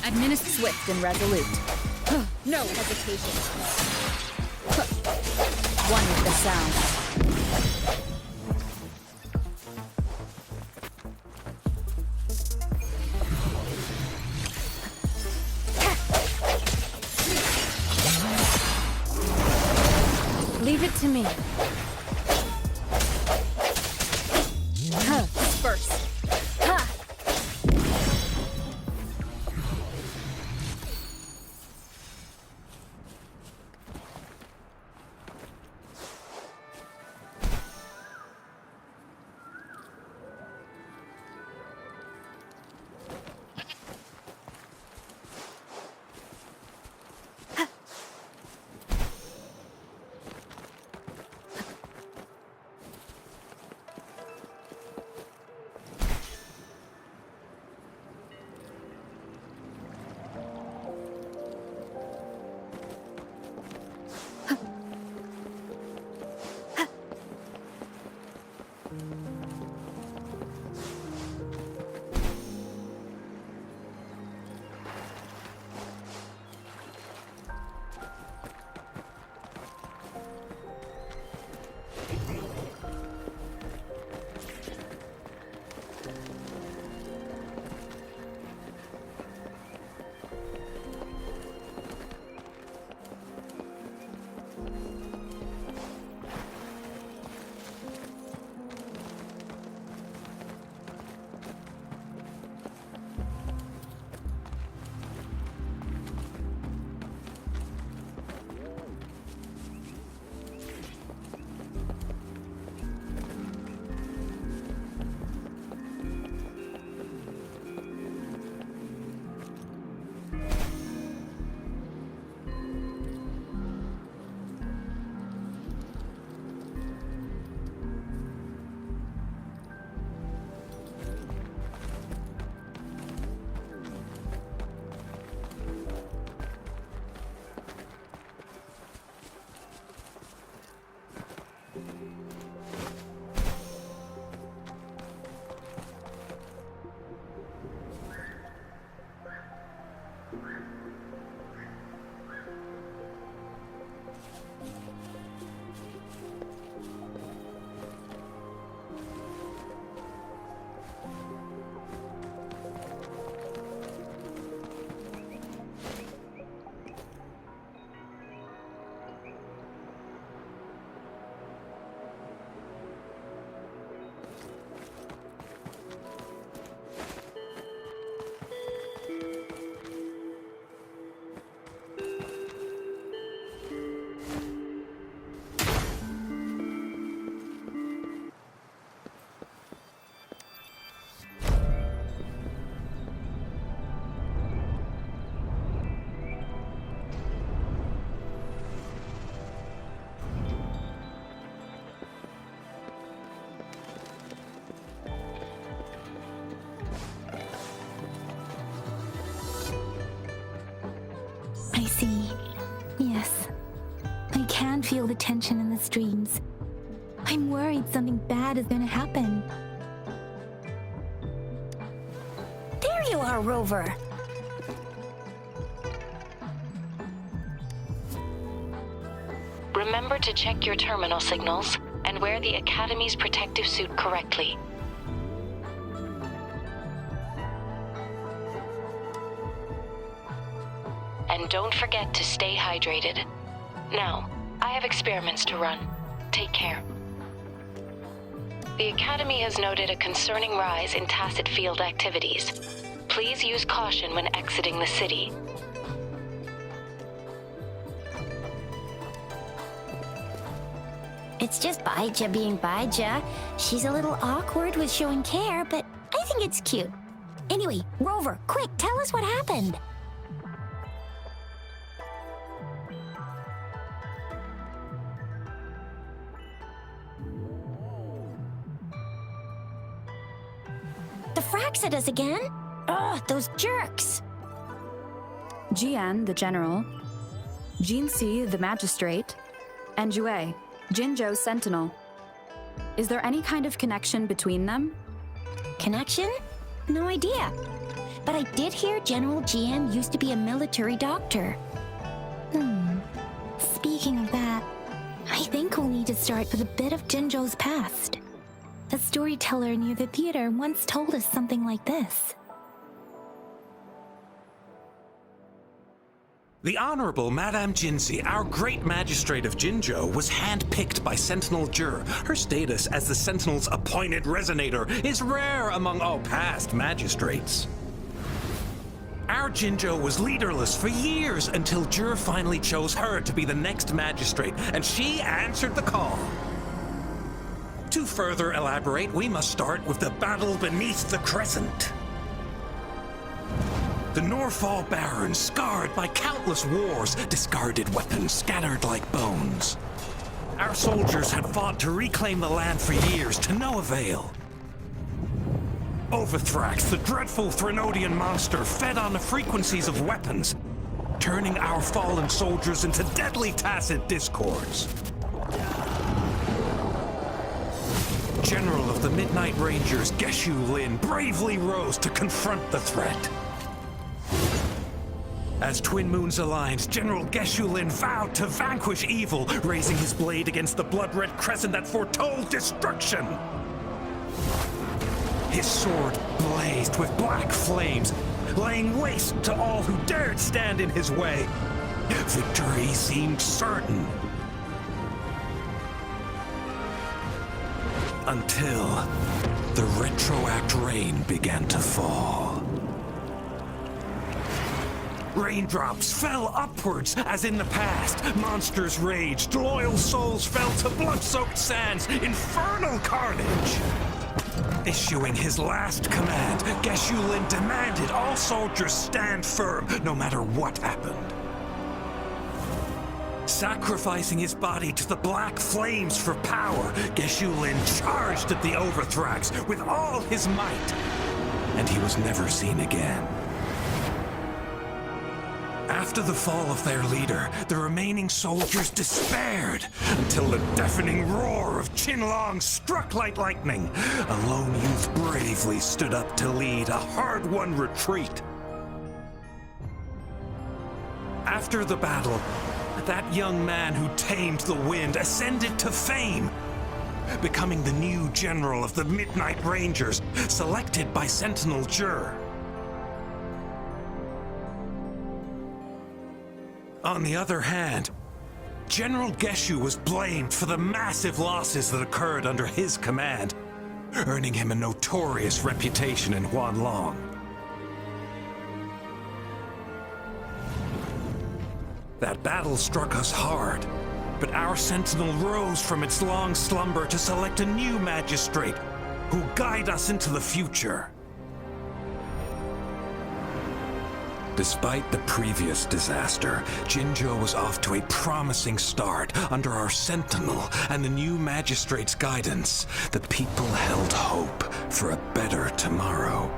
Administer swift and resolute. No hesitation. One with the sound. Leave it to me. Disperse. Ha! I see. Yes. I can feel the tension in the streams. I'm worried something bad is gonna happen. There you are, Rover! Remember to check your terminal signals and wear the Academy's protective suit correctly. And don't forget to stay hydrated. Now, I have experiments to run. Take care. The Academy has noted a concerning rise in tacit field activities. Please use caution when exiting the city. It's just Baija being Baija. She's a little awkward with showing care, but I think it's cute. Anyway, Rover, quick, tell us what happened. The fracks at us again? Ugh, those jerks! Jian, the general, Jinxi, the magistrate, and Jue, Jinzhou's sentinel. Is there any kind of connection between them? Connection? No idea. but I did hear General GM used to be a military doctor. Speaking of that, I think we'll need to start with a bit of Jinzhou's past. A storyteller near the theater once told us something like this. The Honorable Madame Jinzi, our great magistrate of Jinzhou, was handpicked by Sentinel Jur. Her status as the Sentinel's appointed resonator is rare among all past magistrates. Our Jinzhou was leaderless for years until Jur finally chose her to be the next magistrate, and she answered the call. To further elaborate, we must start with the battle beneath the Crescent. The Norfall barons, scarred by countless wars, discarded weapons scattered like bones. Our soldiers had fought to reclaim the land for years, to no avail. Overthrax, the dreadful Threnodian monster, fed on the frequencies of weapons, turning our fallen soldiers into deadly tacit discords. General of the Midnight Rangers, Geshu Lin, bravely rose to confront the threat. As Twin Moons aligned, General Geshu Lin vowed to vanquish evil, raising his blade against the blood-red crescent that foretold destruction. His sword blazed with black flames, laying waste to all who dared stand in his way. Victory seemed certain. Until the retroact rain began to fall. Raindrops fell upwards as in the past. Monsters raged, loyal souls fell to blood-soaked sands, infernal carnage. Issuing his last command, Geshu Lin demanded all soldiers stand firm no matter what happened. Sacrificing his body to the black flames for power, Geshu Lin charged at the Overthrax with all his might, and he was never seen again. After the fall of their leader, the remaining soldiers despaired until the deafening roar of Qinlong struck like lightning. A lone youth bravely stood up to lead a hard-won retreat. After the battle, that young man who tamed the wind ascended to fame, becoming the new general of the Midnight Rangers, selected by Sentinel Jur. On the other hand, General Geshu was blamed for the massive losses that occurred under his command, earning him a notorious reputation in Huanlong. That battle struck us hard, but our sentinel rose from its long slumber to select a new magistrate who'll guide us into the future. Despite the previous disaster, Jinzhou was off to a promising start under our sentinel and the new magistrate's guidance. The people held hope for a better tomorrow.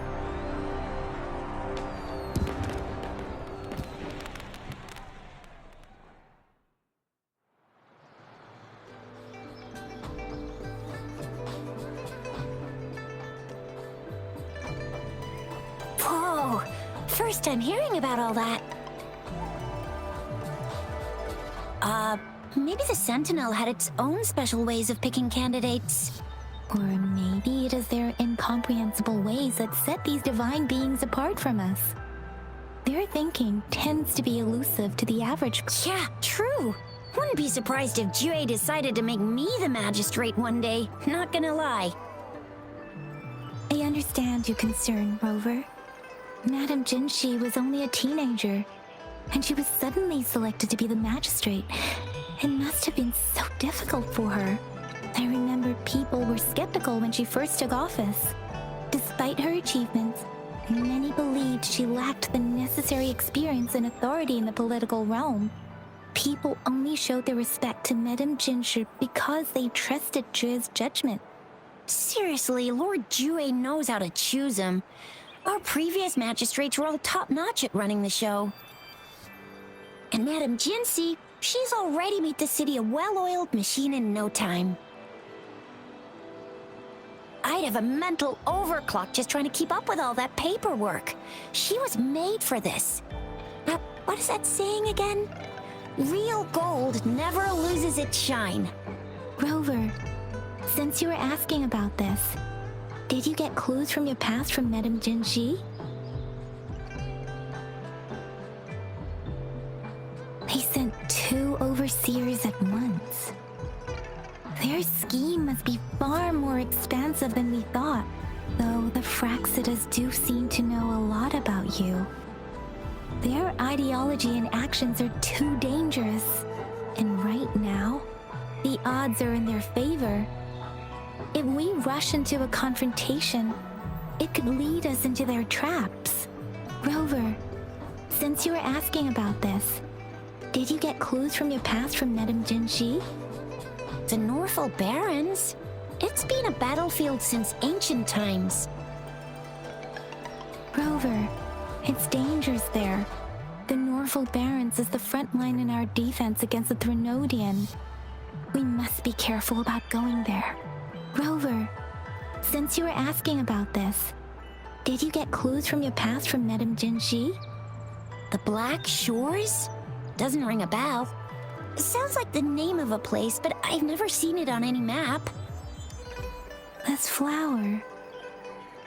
Whoa! First time hearing about all that. Maybe the Sentinel had its own special ways of picking candidates. Or maybe it is their incomprehensible ways that set these divine beings apart from us. Their thinking tends to be elusive to the average. Yeah, true. Wouldn't be surprised if Jue decided to make me the magistrate one day, not gonna lie. I understand your concern, Rover. Madame Jinshi was only a teenager, and she was suddenly selected to be the magistrate. It must have been so difficult for her. I remember people were skeptical when she first took office. Despite her achievements, many believed she lacked the necessary experience and authority in the political realm. People only showed their respect to Madame Jinshi because they trusted Jue's judgment. Seriously, Lord Jue knows how to choose him. Our previous magistrates were all top-notch at running the show. And Madame Jinshi, she's already made the city a well-oiled machine in no time. I'd have a mental overclock just trying to keep up with all that paperwork. She was made for this. Now, what is that saying again? Real gold never loses its shine. Rover, since you were asking about this, did you get clues from your past from Madame Jinji? They sent 2 overseers at once. Their scheme must be far more expansive than we thought, though the Fraxidas do seem to know a lot about you. Their ideology and actions are too dangerous, and right now, the odds are in their favor. If we rush into a confrontation, it could lead us into their traps. Rover, since you were asking about this, did you get clues from your past from Madame Jinji? The Norfolk Barrens? It's been a battlefield since ancient times. Rover, it's dangerous there. The Norfolk Barrens is the front line in our defense against the Threnodian. We must be careful about going there. Rover, since you were asking about this, did you get clues from your past from Madame Jinji? The Black Shores? Doesn't ring a bell. Sounds like the name of a place, but I've never seen it on any map. This flower.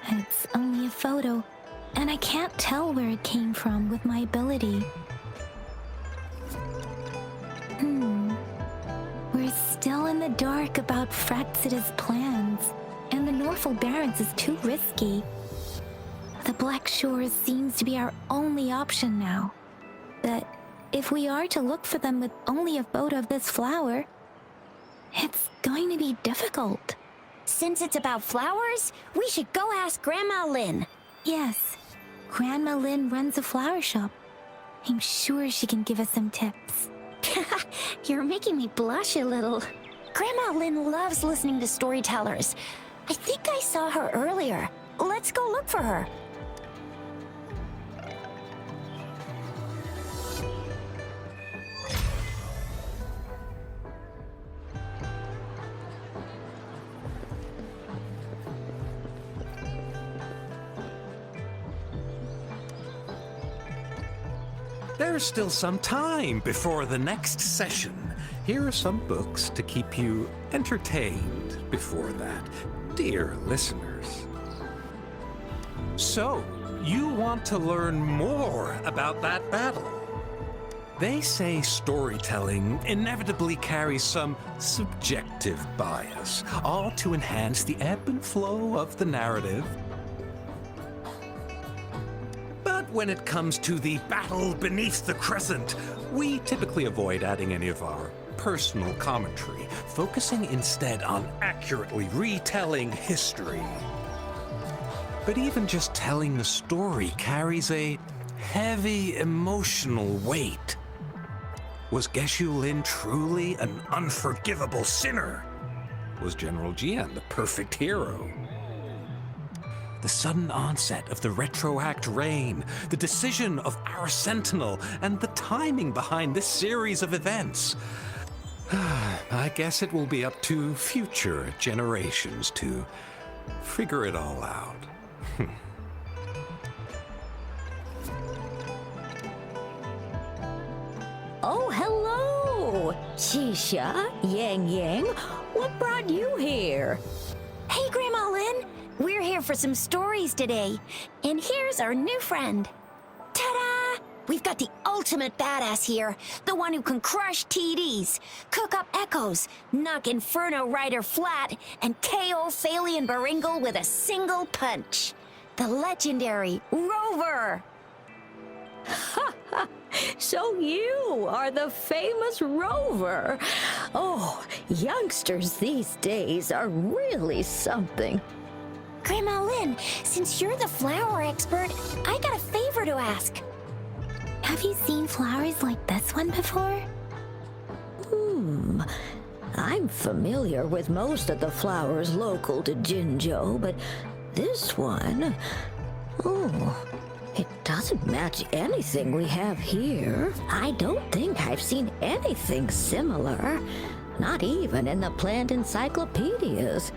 It's only a photo, and I can't tell where it came from with my ability. We're still in the dark about Fraxida's plans, and the Norfolk Barrens is too risky. The Black Shores seems to be our only option now. But if we are to look for them with only a photo of this flower, it's going to be difficult. Since it's about flowers, we should go ask Grandma Lynn. Yes, Grandma Lynn runs a flower shop. I'm sure she can give us some tips. You're making me blush a little. Grandma Lynn loves listening to storytellers. I think I saw her earlier. Let's go look for her. There's still some time before the next session. Here are some books to keep you entertained before that, dear listeners. So, you want to learn more about that battle? They say storytelling inevitably carries some subjective bias, all to enhance the ebb and flow of the narrative. When it comes to the battle beneath the crescent, we typically avoid adding any of our personal commentary, focusing instead on accurately retelling history. But even just telling the story carries a heavy emotional weight. Was Geshu Lin truly an unforgivable sinner? Was General Jian the perfect hero? The sudden onset of the retroact rain, the decision of our sentinel, and the timing behind this series of events. I guess it will be up to future generations to figure it all out. Oh, hello! Shisha, Yang Yang, what brought you here? Hey, Grandma Lynn. We're here for some stories today, and here's our new friend. Ta-da! We've got the ultimate badass here, the one who can crush TDs, cook up echoes, knock Inferno Rider flat, and KO Phalian Baringle with a single punch. The legendary Rover! So you are the famous Rover. Oh, youngsters these days are really something. Grandma Lynn, since you're the flower expert, I got a favor to ask. Have you seen flowers like this one before? I'm familiar with most of the flowers local to Jinzhou, but this one, it doesn't match anything we have here. I don't think I've seen anything similar, not even in the plant encyclopedias.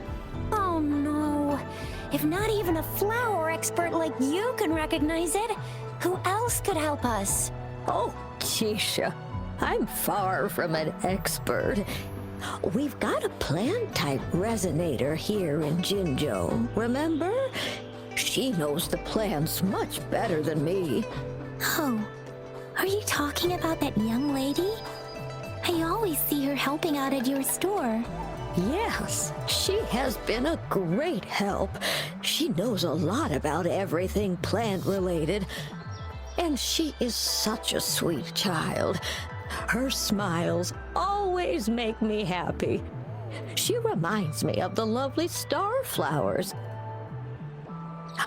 Oh no, If not even a flower expert like you can recognize it, who else could help us? Oh, Tisha, I'm far from an expert. We've got a plant-type resonator here in Jinzhou, remember? She knows the plants much better than me. Oh, are you talking about that young lady? I always see her helping out at your store. Yes, she has been a great help. She knows a lot about everything plant-related. And she is such a sweet child. Her smiles always make me happy. She reminds me of the lovely starflowers.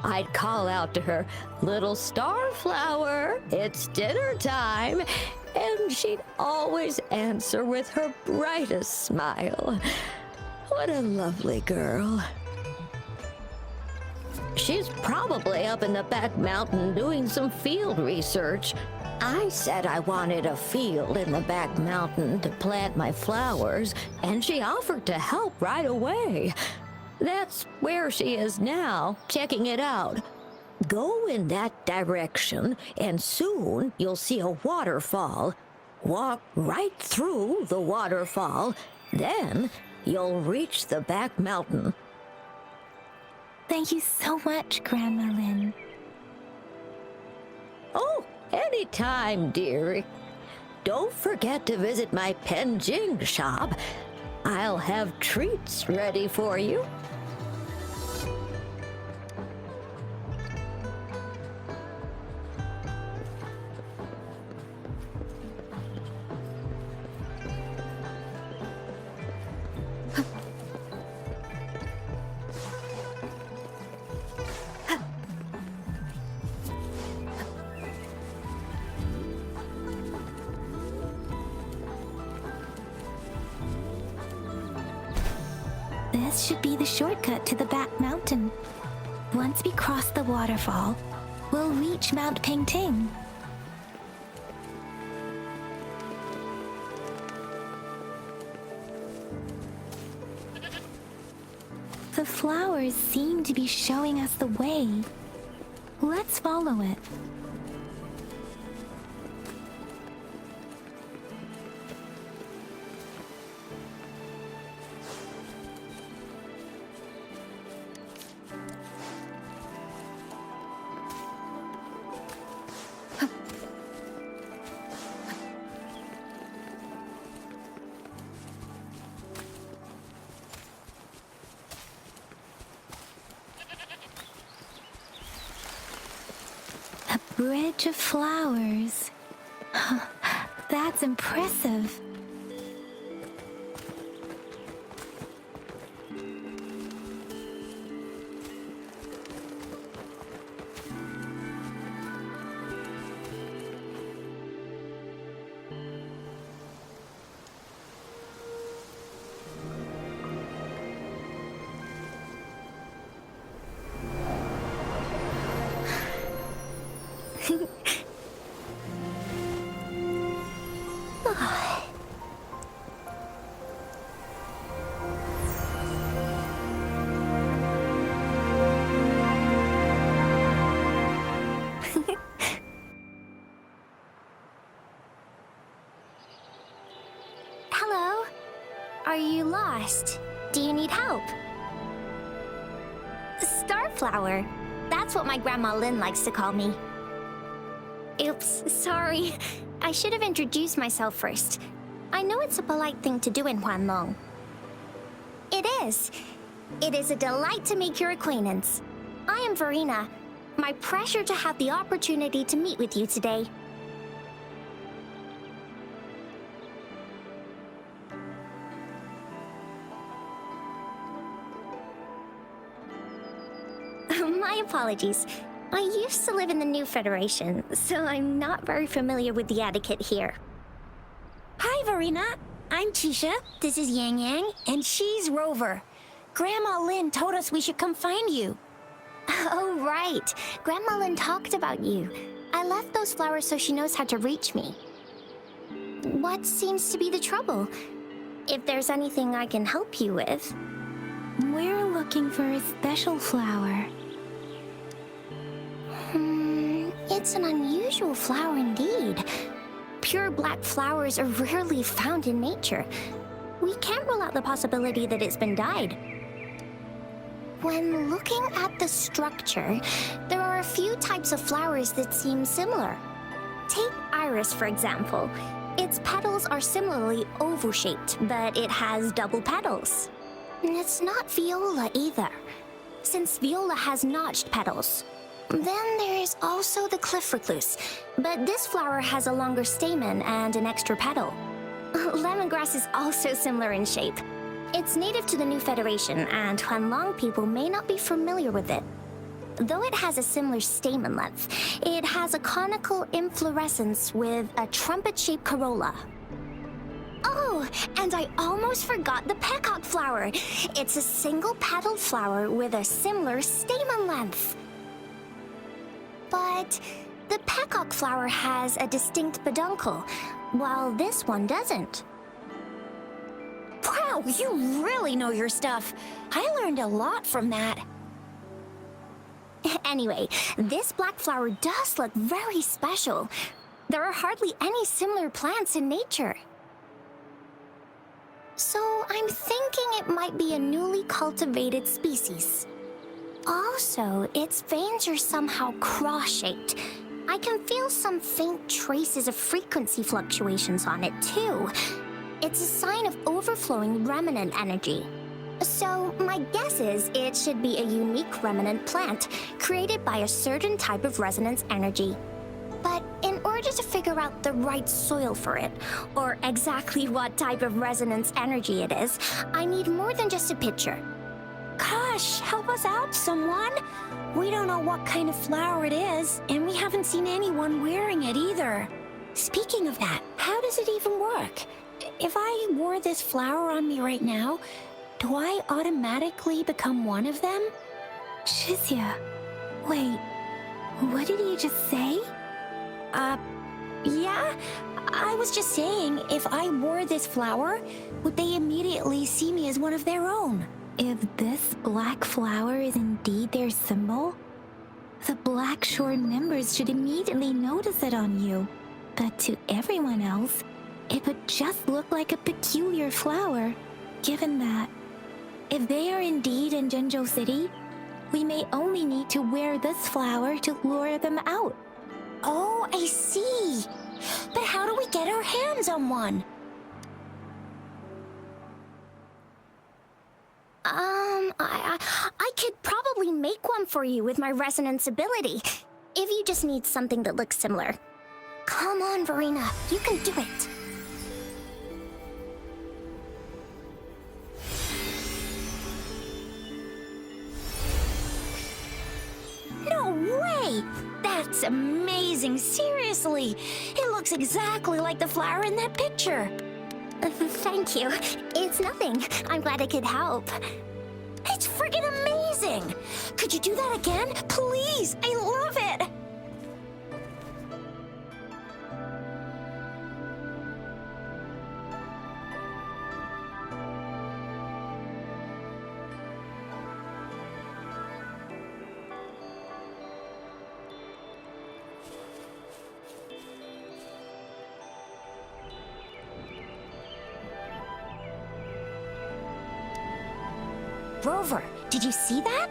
I'd call out to her, "Little starflower, it's dinner time," and she'd always answer with her brightest smile. What a lovely girl. She's probably up in the back mountain doing some field research. I said I wanted a field in the back mountain to plant my flowers, and she offered to help right away. That's where she is now, checking it out. Go in that direction, and soon you'll see a waterfall. Walk right through the waterfall, then you'll reach the back mountain. Thank you so much, Grandma Lin. Oh, anytime, dearie. Don't forget to visit my Penjing shop. I'll have treats ready for you. This should be the shortcut to the back mountain. Once we cross the waterfall, we'll reach Mount Pingting. The flowers seem to be showing us the way. Let's follow it. A bridge of flowers. That's impressive. Hello? Are you lost? Do you need help? Starflower. That's what my Grandma Lin likes to call me. Oops, sorry. I should have introduced myself first. I know it's a polite thing to do in Huanlong. It is. It is a delight to make your acquaintance. I am Verena. My pleasure to have the opportunity to meet with you today. My apologies. I used to live in the New Federation, so I'm not very familiar with the etiquette here. Hi, Verena. I'm Tisha. This is Yang Yang, and she's Rover. Grandma Lin told us we should come find you. Oh, right. Grandma Lin talked about you. I left those flowers so she knows how to reach me. What seems to be the trouble? If there's anything I can help you with. We're looking for a special flower. It's an unusual flower indeed. Pure black flowers are rarely found in nature. We can't rule out the possibility that it's been dyed. When looking at the structure, there are a few types of flowers that seem similar. Take iris, for example. Its petals are similarly oval-shaped, but it has double petals. It's not viola either, since viola has notched petals. Then there is also the cliff recluse, but this flower has a longer stamen and an extra petal. Lemongrass is also similar in shape. It's native to the New Federation, and Huanlong people may not be familiar with it. Though it has a similar stamen length, it has a conical inflorescence with a trumpet-shaped corolla. Oh, and I almost forgot the peacock flower. It's a single-petaled flower with a similar stamen length. But the peacock flower has a distinct peduncle, while this one doesn't. Wow, you really know your stuff. I learned a lot from that. Anyway, this black flower does look very special. There are hardly any similar plants in nature. So I'm thinking it might be a newly cultivated species. Also, its veins are somehow cross-shaped. I can feel some faint traces of frequency fluctuations on it, too. It's a sign of overflowing remnant energy. So, my guess is it should be a unique remnant plant, created by a certain type of resonance energy. But in order to figure out the right soil for it, or exactly what type of resonance energy it is, I need more than just a picture. Gosh, help us out, someone. We don't know what kind of flower it is, and we haven't seen anyone wearing it either. Speaking of that, how does it even work? If I wore this flower on me right now, do I automatically become one of them? Shizia, wait, what did you just say? Yeah? I was just saying, if I wore this flower, would they immediately see me as one of their own? If this black flower is indeed their symbol, the Black Shore members should immediately notice it on you. But to everyone else, it would just look like a peculiar flower, given that if they are indeed in Jinzhou City, we may only need to wear this flower to lure them out. Oh, I see. But how do we get our hands on one? I could probably make one for you with my resonance ability, if you just need something that looks similar. Come on, Verena, you can do it. No way! That's amazing, seriously! It looks exactly like the flower in that picture. Thank you. It's nothing. I'm glad I could help. It's friggin' amazing! Could you do that again? Please! I love it! Rover, did you see that?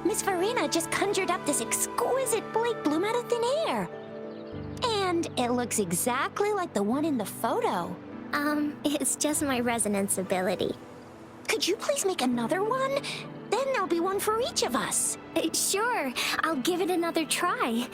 Miss Verena just conjured up this exquisite Blake bloom out of thin air. And it looks exactly like the one in the photo. It's just my resonance ability. Could you please make another one? Then there'll be one for each of us. Sure, I'll give it another try.